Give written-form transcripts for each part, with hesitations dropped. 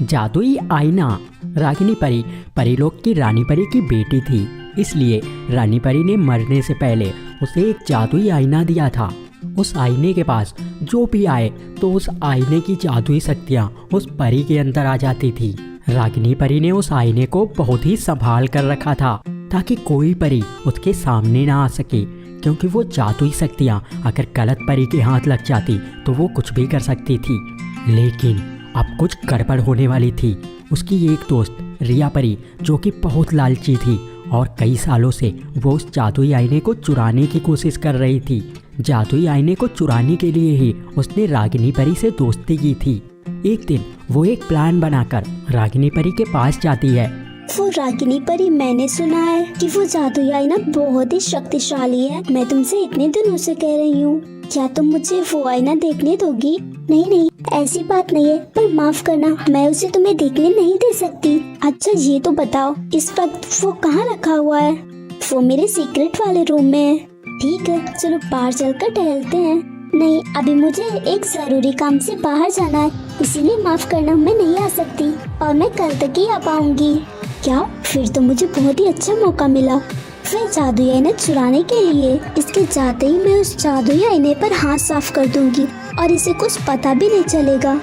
जादुई आईना। रागिनी परी परीलोक की रानी परी की बेटी थी, इसलिए रानी परी ने मरने से पहले उसे एक जादुई आईना दिया था। उस आईने के पास जो भी आए तो उस आईने की जादुई शक्तियाँ उस परी के अंदर आ जाती थी। रागिनी परी ने उस आईने को बहुत ही संभाल कर रखा था ताकि कोई परी उसके सामने ना आ सके, क्योंकि वो जादुई शक्तियाँ अगर गलत परी के हाथ लग जाती तो वो कुछ भी कर सकती थी। लेकिन अब कुछ गड़बड़ होने वाली थी। उसकी एक दोस्त रिया परी, जो कि बहुत लालची थी और कई सालों से वो उस जादुई आईने को चुराने की कोशिश कर रही थी। जादुई आईने को चुराने के लिए ही उसने रागिनी परी से दोस्ती की थी। एक दिन वो एक प्लान बनाकर रागिनी परी के पास जाती है। वो रागिनी परी, मैंने सुना है कि वो जादुई आईना बहुत ही शक्तिशाली है। मैं तुमसे इतने दिनों से कह रही हूँ, क्या तुम मुझे वो आईना देखने दोगी? नहीं नहीं, ऐसी बात नहीं है, पर माफ करना, मैं उसे तुम्हें देखने नहीं दे सकती। अच्छा ये तो बताओ, इस वक्त वो कहाँ रखा हुआ है? वो मेरे सीक्रेट वाले रूम में है। ठीक है, चलो बाहर चलकर टहलते हैं। नहीं, अभी मुझे एक जरूरी काम से बाहर जाना है, इसीलिए माफ करना, मैं नहीं आ सकती और मैं कल तक ही आ पाऊंगी। क्या? फिर तो मुझे बहुत ही अच्छा मौका मिला फिर जादुई आईना चुराने के लिए। इसके जाते ही मैं उस जादुई आईने पर हाथ साफ कर दूंगी और इसे कुछ पता भी नहीं चलेगा।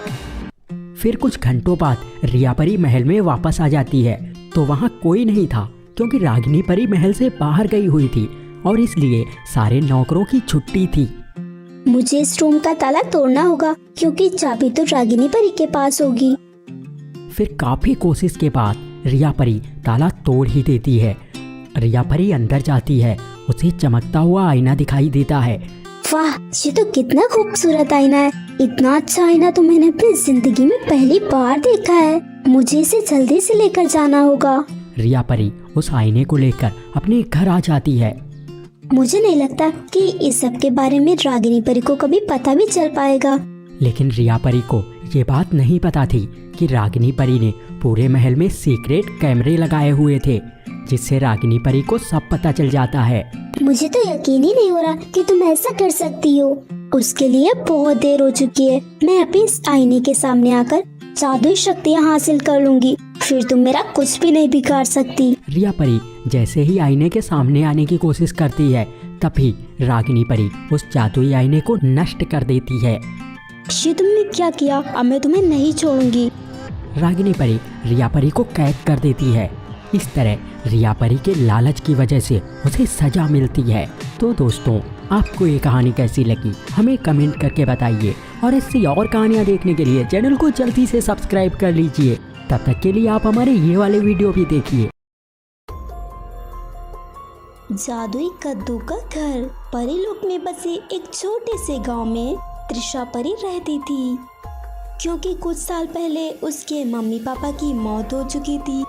फिर कुछ घंटों बाद रिया परी महल में वापस आ जाती है तो वहाँ कोई नहीं था, क्योंकि रागिनी परी महल से बाहर गई हुई थी और इसलिए सारे नौकरों की छुट्टी थी। मुझे इस रूम का ताला तोड़ना होगा, क्योंकि चाबी तो रागिनी परी के पास होगी। फिर काफी कोशिश के बाद रिया परी ताला तोड़ ही देती है। रिया परी अंदर जाती है, उसे चमकता हुआ आईना दिखाई देता है। वाह, ये तो कितना खूबसूरत आईना है। इतना अच्छा आईना तो मैंने अपनी जिंदगी में पहली बार देखा है। मुझे इसे जल्दी से लेकर जाना होगा। रिया परी उस आईने को लेकर अपने घर आ जाती है। मुझे नहीं लगता कि इस सब के बारे में रागिनी परी को कभी पता भी चल पाएगा। लेकिन रिया परी को ये बात नहीं पता थी कि रागिनी परी ने पूरे महल में सीक्रेट कैमरे लगाए हुए थे, जिससे रागिनी परी को सब पता चल जाता है। मुझे तो यकीन ही नहीं हो रहा कि तुम ऐसा कर सकती हो। उसके लिए बहुत देर हो चुकी है। मैं अभी इस आईने के सामने आकर जादुई शक्तियाँ हासिल कर लूंगी, फिर तुम मेरा कुछ भी नहीं बिगाड़ सकती। रिया परी जैसे ही आईने के सामने आने की कोशिश करती है, तभी रागिनी परी उस जादुई आईने को नष्ट कर देती है। ये तुमने क्या किया? अब मैं तुम्हें नहीं छोड़ूंगी। रागिनी परी रिया परी को कैद कर देती है। इस तरह रिया परी के लालच की वजह से उसे सजा मिलती है। तो दोस्तों, आपको ये कहानी कैसी लगी हमें कमेंट करके बताइए, और ऐसी और कहानियाँ देखने के लिए चैनल को जल्दी से सब्सक्राइब कर लीजिए। तब तक के लिए आप हमारे ये वाले वीडियो भी देखिए। जादुई कद्दू का घर। परीलोक में बसे एक छोटे से गांव में त्रिशा परी रहती थी। क्योंकि कुछ साल पहले उसके मम्मी पापा की मौत हो चुकी थी,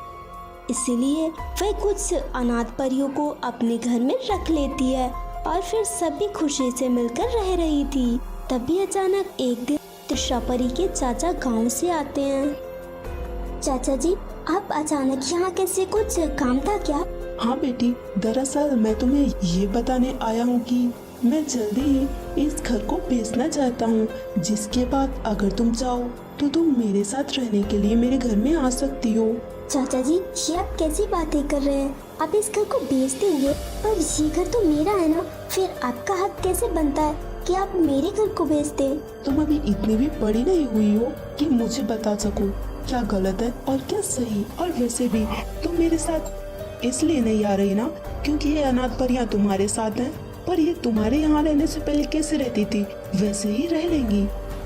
इसलिए वह कुछ अनाथ परियों को अपने घर में रख लेती है और फिर सभी खुशी से मिलकर रह रही थी। तभी अचानक एक दिन त्रिशा परी के चाचा गांव से आते हैं। चाचा जी, आप अचानक यहाँ कैसे? कुछ काम था क्या? हाँ बेटी, दरअसल मैं तुम्हें ये बताने आया हूँ कि मैं जल्दी ही इस घर को बेचना चाहता हूँ, जिसके बाद अगर तुम चाहो तो तुम मेरे साथ रहने के लिए मेरे घर में आ सकती हो। चाचा जी, ये आप कैसी बातें कर रहे हैं? आप इस घर को बेच देंगे? पर ये घर तो मेरा है ना, फिर आपका हक कैसे बनता है कि आप मेरे घर को बेच दें? तुम अभी इतनी भी बड़ी नहीं हुई हो कि मुझे बता सको क्या गलत है और क्या सही। और वैसे भी तुम मेरे साथ इसलिए नहीं आ रही ना क्योंकि ये अनाथ परियां तुम्हारे साथ हैं, पर ये तुम्हारे यहाँ रहने से पहले कैसे रहती थी वैसे ही रह लेंगी।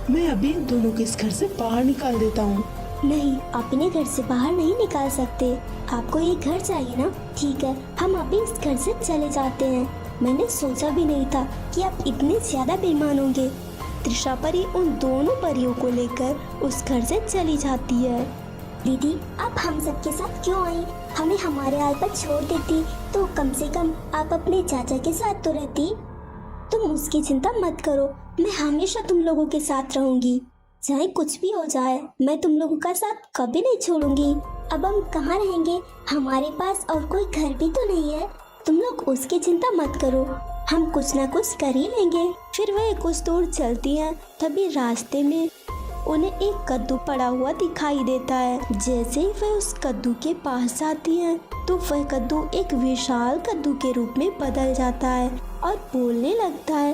मैं अभी इन दोनों को इस घर से बाहर निकाल देता हूँ। नहीं, आप इन्हें घर से बाहर नहीं निकाल सकते। आपको ये घर चाहिए ना? ठीक है, हम अभी इस घर से चले जाते हैं। मैंने सोचा भी नहीं था कि आप इतने ज्यादा बेईमान होंगे। त्रिशा परी उन दोनों परियों को लेकर उस घर से चली जाती है। दीदी, आप हम सबके साथ क्यों आई? हमें हमारे हाल पर छोड़ देती तो कम से कम आप अपने चाचा के साथ तो रहती। तुम उसकी चिंता मत करो, मैं हमेशा तुम लोगों के साथ रहूंगी। चाहे कुछ भी हो जाए, मैं तुम लोगों का साथ कभी नहीं छोड़ूंगी। अब हम कहाँ रहेंगे? हमारे पास और कोई घर भी तो नहीं है। तुम लोग उसकी चिंता मत करो, हम कुछ ना कुछ कर ही लेंगे। फिर वह कुछ दूर चलती हैं, तभी रास्ते में उन्हें एक कद्दू पड़ा हुआ दिखाई देता है। जैसे ही वह उस कद्दू के पास जाती है तो वह कद्दू एक विशाल कद्दू के रूप में बदल जाता है और बोलने लगता है,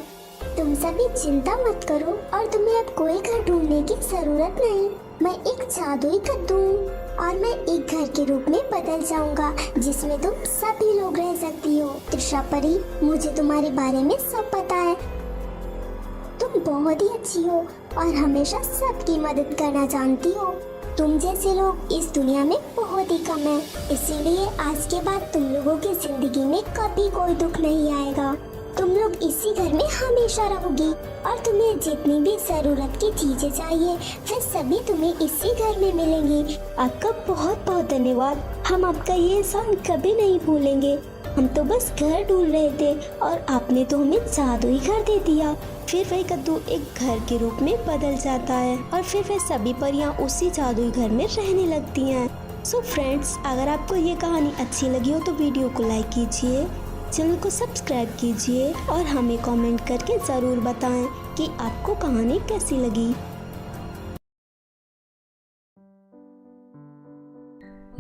तुम सभी चिंता मत करो और तुम्हें अब कोई घर ढूंढने की जरूरत नहीं। मैं एक जादुई कद्दू हूँ और मैं एक घर के रूप में बदल जाऊंगा जिसमें तुम सभी लोग रह सकती हो। त्रिशा परी, मुझे तुम्हारे बारे में सब पता है। तुम बहुत ही अच्छी हो और हमेशा सबकी मदद करना जानती हो। तुम जैसे लोग इस दुनिया में बहुत ही कम हैं, इसीलिए आज के बाद तुम लोगों की जिंदगी में कभी कोई दुख नहीं आएगा। तुम लोग इसी घर में हमेशा रहोगी और तुम्हें जितनी भी जरूरत की चीजें चाहिए वे सभी तुम्हें इसी घर में मिलेंगी। आपका बहुत बहुत धन्यवाद। हम आपका ये एहसान कभी नहीं भूलेंगे। हम तो बस घर ढूंढ रहे थे और आपने तो हमें जादुई घर दे दिया। फिर वह कद्दू एक घर के रूप में बदल जाता है और फिर वह सभी परियां उसी जादुई घर में रहने लगती हैं। सो फ्रेंड्स, अगर आपको ये कहानी अच्छी लगी हो तो वीडियो को लाइक कीजिए, चैनल को सब्सक्राइब कीजिए और हमें कमेंट करके ज़रूर बताएं कि आपको कहानी कैसी लगी।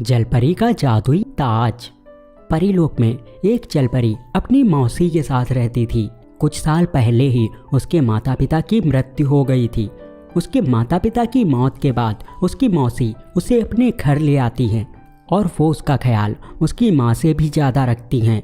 जलपरी का जादुई ताज। परीलोक में एक जलपरी अपनी मौसी के साथ रहती थी। कुछ साल पहले ही उसके माता पिता की मृत्यु हो गई थी। उसके माता पिता की मौत के बाद उसकी मौसी उसे अपने घर ले आती हैं और वो उसका ख्याल उसकी माँ से भी ज़्यादा रखती हैं।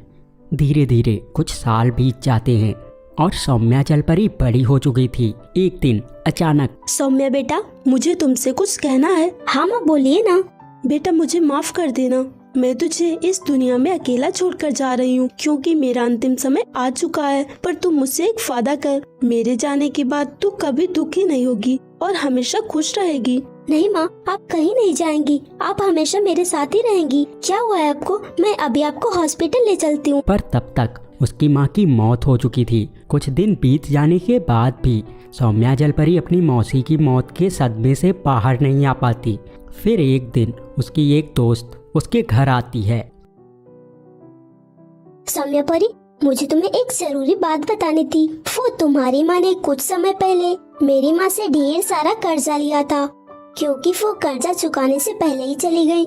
धीरे धीरे कुछ साल बीत जाते हैं और सौम्या जलपरी बड़ी हो चुकी थी। एक दिन अचानक, सौम्या बेटा, मुझे तुमसे कुछ कहना है। हाँ माँ, बोलिए ना। बेटा, मुझे माफ कर देना, मैं तुझे इस दुनिया में अकेला छोड़कर जा रही हूँ क्योंकि मेरा अंतिम समय आ चुका है। पर तू मुझसे एक वादा कर, मेरे जाने के बाद तू कभी दुखी नहीं होगी और हमेशा खुश रहेगी। नहीं माँ, आप कहीं नहीं जाएंगी, आप हमेशा मेरे साथ ही रहेंगी। क्या हुआ है आपको? मैं अभी आपको हॉस्पिटल ले चलती हूँ। पर तब तक उसकी माँ की मौत हो चुकी थी। कुछ दिन बीत जाने के बाद भी सौम्या जलपरी अपनी मौसी की मौत के सदमे से बाहर नहीं आ पाती। फिर एक दिन उसकी एक दोस्त उसके घर आती है। सौम्या परी, मुझे तुम्हें एक जरूरी बात बतानी थी। वो तुम्हारी माँ ने कुछ समय पहले मेरी माँ से ढेर सारा कर्जा लिया था क्योंकि वो कर्जा चुकाने से पहले ही चली गई।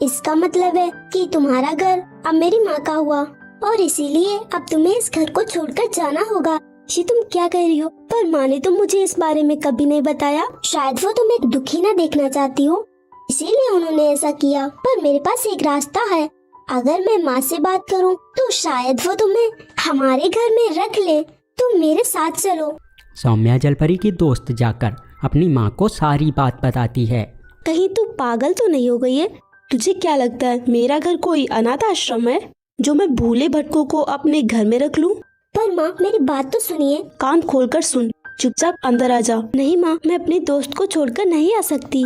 इसका मतलब है कि तुम्हारा घर अब मेरी माँ का हुआ और इसीलिए अब तुम्हें इस घर को छोड़कर जाना होगा। ये तुम क्या कह रही हो? पर माँ ने तो मुझे इस बारे में कभी नहीं बताया। शायद वो तुम्हें दुखी ना देखना चाहती हो, इसीलिए उन्होंने ऐसा किया। पर मेरे पास एक रास्ता है। अगर मैं माँ से बात करूँ तो शायद वो तुम्हें हमारे घर में रख ले। तुम मेरे साथ चलो। सौम्या जलपरी की दोस्त जाकर अपनी माँ को सारी बात बताती है। कहीं तू पागल तो नहीं हो गई है? तुझे क्या लगता है मेरा घर कोई अनाथ आश्रम है जो मैं भूले भटकों को अपने घर में रख लूं? पर माँ, मेरी बात तो सुनिए। कान खोलकर सुन, चुपचाप अंदर आ जा। नहीं माँ, मैं अपनी दोस्त को छोड़कर नहीं आ सकती।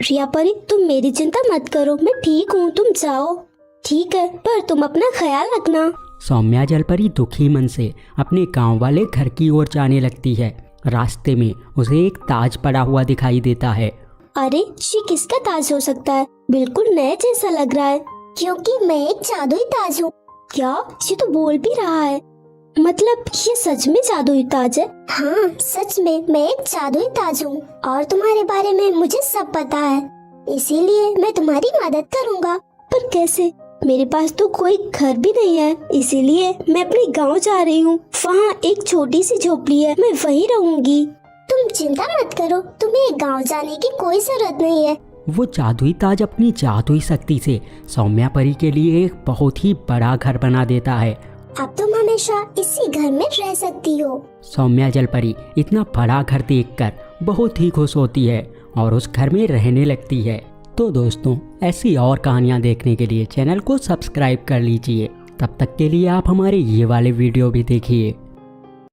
रिया परी, तुम मेरी चिंता मत करो, मैं ठीक हूँ, तुम जाओ। ठीक है, पर तुम अपना ख्याल रखना। सौम्या जलपरी दुखी मन से अपने गांव वाले घर की ओर जाने लगती है। रास्ते में उसे एक ताज पड़ा हुआ दिखाई देता है। अरे, ये किसका ताज हो सकता है? बिल्कुल नए जैसा लग रहा है क्योंकि मैं एक जादुई ताज हूँ। क्या? ये तो बोल भी रहा है। मतलब ये सच में जादुई ताज है? हाँ, सच में मैं एक जादुई ताज हूँ और तुम्हारे बारे में मुझे सब पता है, इसीलिए मैं तुम्हारी मदद करूँगा। पर कैसे? मेरे पास तो कोई घर भी नहीं है, इसीलिए मैं अपने गांव जा रही हूँ। वहाँ एक छोटी सी झोपड़ी है, मैं वहीं रहूंगी। तुम चिंता मत करो, तुम्हें गांव जाने की कोई जरूरत नहीं है। वो जादुई ताज अपनी जादुई शक्ति से सौम्या परी के लिए एक बहुत ही बड़ा घर बना देता है। अब तुम हमेशा इसी घर में रह सकती हो। सौम्या जलपरी इतना बड़ा घर देखकर बहुत ही खुश होती है और उस घर में रहने लगती है। तो दोस्तों, ऐसी और कहानियाँ देखने के लिए चैनल को सब्सक्राइब कर लीजिए। तब तक के लिए आप हमारे ये वाले वीडियो भी देखिए।